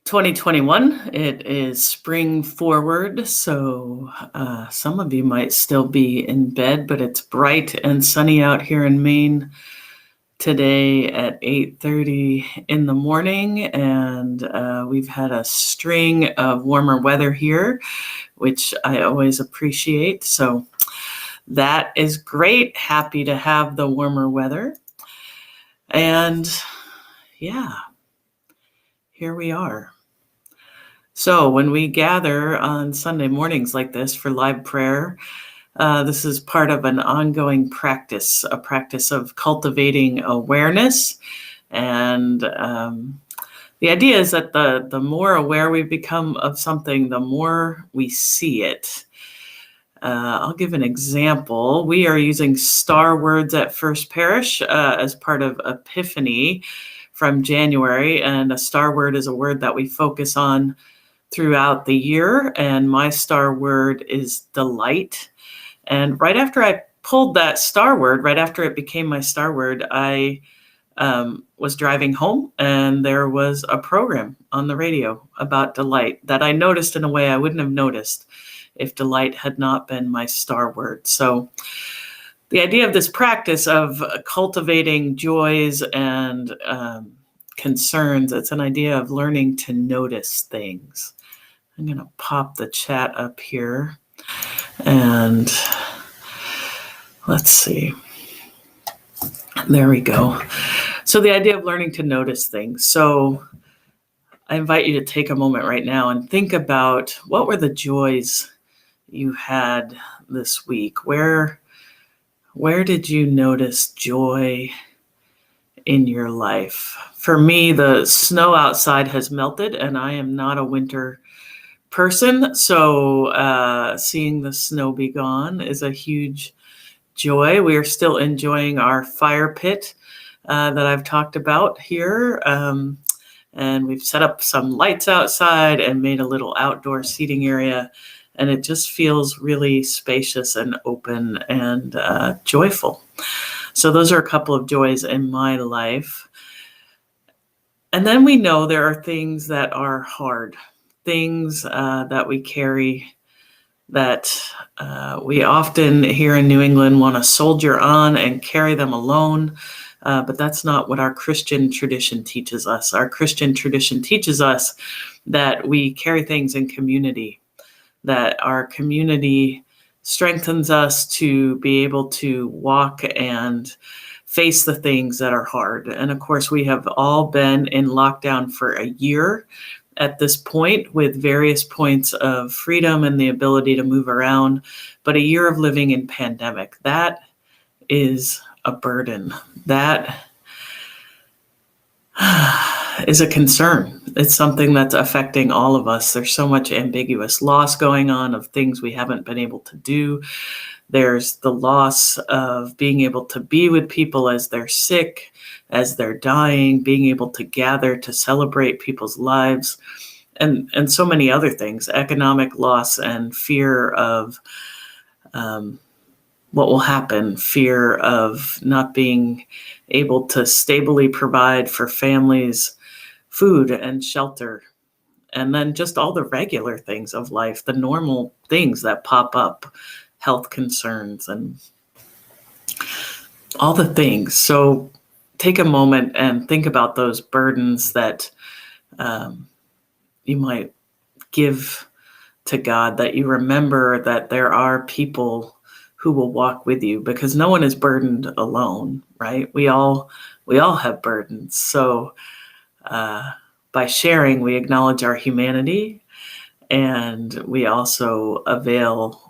2021. It is spring forward, so some of you might still be in bed, but it's bright and sunny out here in Maine today at 8:30 in the morning, and we've had a string of warmer weather here, which I always appreciate. So that is great. Happy to have the warmer weather. And yeah, here we are. So when we gather on Sunday mornings like this for live prayer, this is part of an ongoing practice, a practice of cultivating awareness. And the idea is that the more aware we become of something, the more we see it. I'll give an example. We are using star words at First Parish as part of Epiphany from January. And a star word is a word that we focus on throughout the year, and my star word is delight. And right after I pulled that star word, right after it became my star word, I was driving home, and there was a program on the radio about delight that I noticed in a way I wouldn't have noticed if delight had not been my star word. So the idea of this practice of cultivating joys and concerns, it's an idea of learning to notice things. I'm going to pop the chat up here, and let's see. There we go. So the idea of learning to notice things. So I invite you to take a moment right now and think about what were the joys you had this week? Where did you notice joy in your life? For me, the snow outside has melted, and I am not a winter person, so seeing the snow be gone is a huge joy. We are still enjoying our fire pit that I've talked about here, and we've set up some lights outside and made a little outdoor seating area, and it just feels really spacious and open and joyful. So those are a couple of joys in my life. And then we know there are things that are hard, things that we carry that we often here in New England want to soldier on and carry them alone, but that's not what our Christian tradition teaches us. Our Christian tradition teaches us that we carry things in community, that our community strengthens us to be able to walk and face the things that are hard. And of course, we have all been in lockdown for a year at this point, with various points of freedom and the ability to move around, but a year of living in pandemic, that is a burden. That is a concern. It's something that's affecting all of us. There's so much ambiguous loss going on of things we haven't been able to do. There's the loss of being able to be with people as they're sick, as they're dying, being able to gather to celebrate people's lives, and so many other things, economic loss and fear of what will happen, fear of not being able to stably provide for families food and shelter, and then just all the regular things of life, the normal things that pop up, health concerns and all the things. So take a moment and think about those burdens that you might give to God, that you remember that there are people who will walk with you, because no one is burdened alone, right? We all have burdens. So by sharing, we acknowledge our humanity, and we also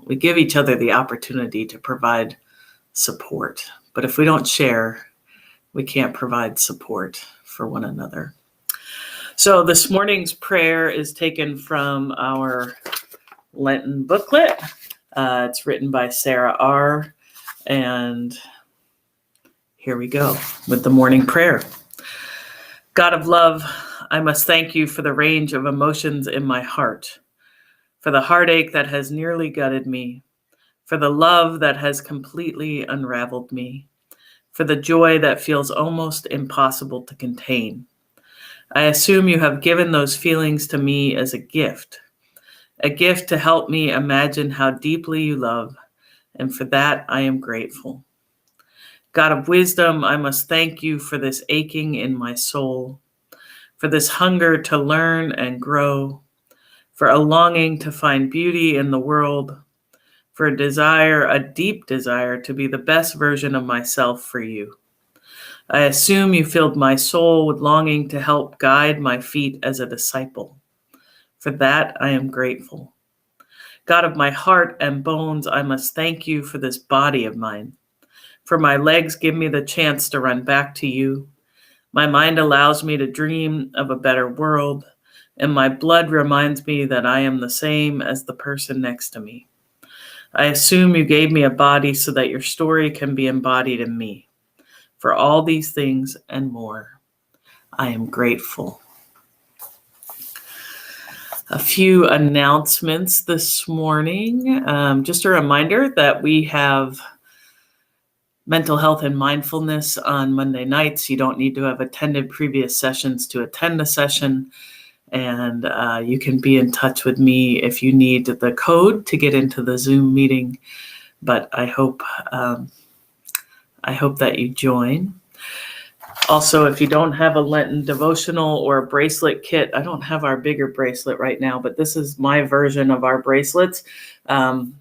we give each other the opportunity to provide support. But if we don't share, we can't provide support for one another. So this morning's prayer is taken from our Lenten booklet. It's written by Sarah R. And here we go with the morning prayer. God of love, I must thank you for the range of emotions in my heart, for the heartache that has nearly gutted me, for the love that has completely unraveled me, for the joy that feels almost impossible to contain. I assume you have given those feelings to me as a gift to help me imagine how deeply you love, and for that I am grateful. God of wisdom, I must thank you for this aching in my soul, for this hunger to learn and grow, for a longing to find beauty in the world, for a deep desire to be the best version of myself for you. I assume you filled my soul with longing to help guide my feet as a disciple. For that I am grateful. God of my heart and bones, I must thank you for this body of mine. For my legs give me the chance to run back to you. My mind allows me to dream of a better world, and my blood reminds me that I am the same as the person next to me. I assume you gave me a body so that your story can be embodied in me. For all these things and more, I am grateful. A few announcements this morning. Just a reminder that we have mental health and mindfulness on Monday nights. You don't need to have attended previous sessions to attend a session. And you can be in touch with me if you need the code to get into the Zoom meeting. But I hope that you join. Also, if you don't have a Lenten devotional or a bracelet kit, I don't have our bigger bracelet right now, but this is my version of our bracelets.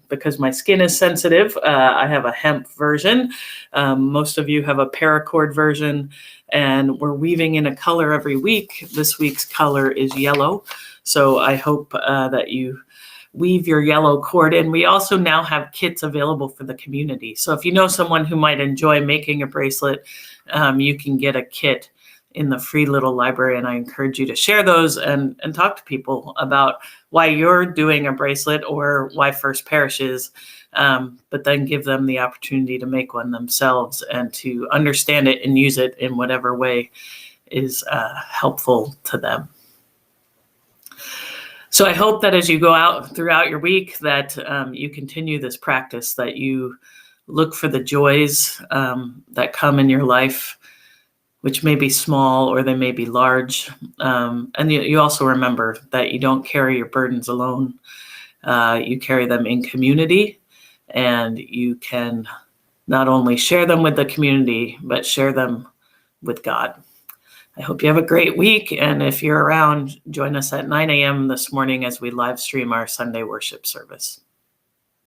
Because my skin is sensitive, I have a hemp version. Most of you have a paracord version, and we're weaving in a color every week. This week's color is yellow, so I hope that you weave your yellow cord in. We also now have kits available for the community. So if you know someone who might enjoy making a bracelet, you can get a kit in the free little library, and I encourage you to share those and talk to people about why you're doing a bracelet or why First Parish is, but then give them the opportunity to make one themselves and to understand it and use it in whatever way is helpful to them. So I hope that as you go out throughout your week that you continue this practice, that you look for the joys that come in your life, which may be small or they may be large. And you also remember that you don't carry your burdens alone. You carry them in community, and you can not only share them with the community, but share them with God. I hope you have a great week. And if you're around, join us at 9 a.m. this morning as we live stream our Sunday worship service.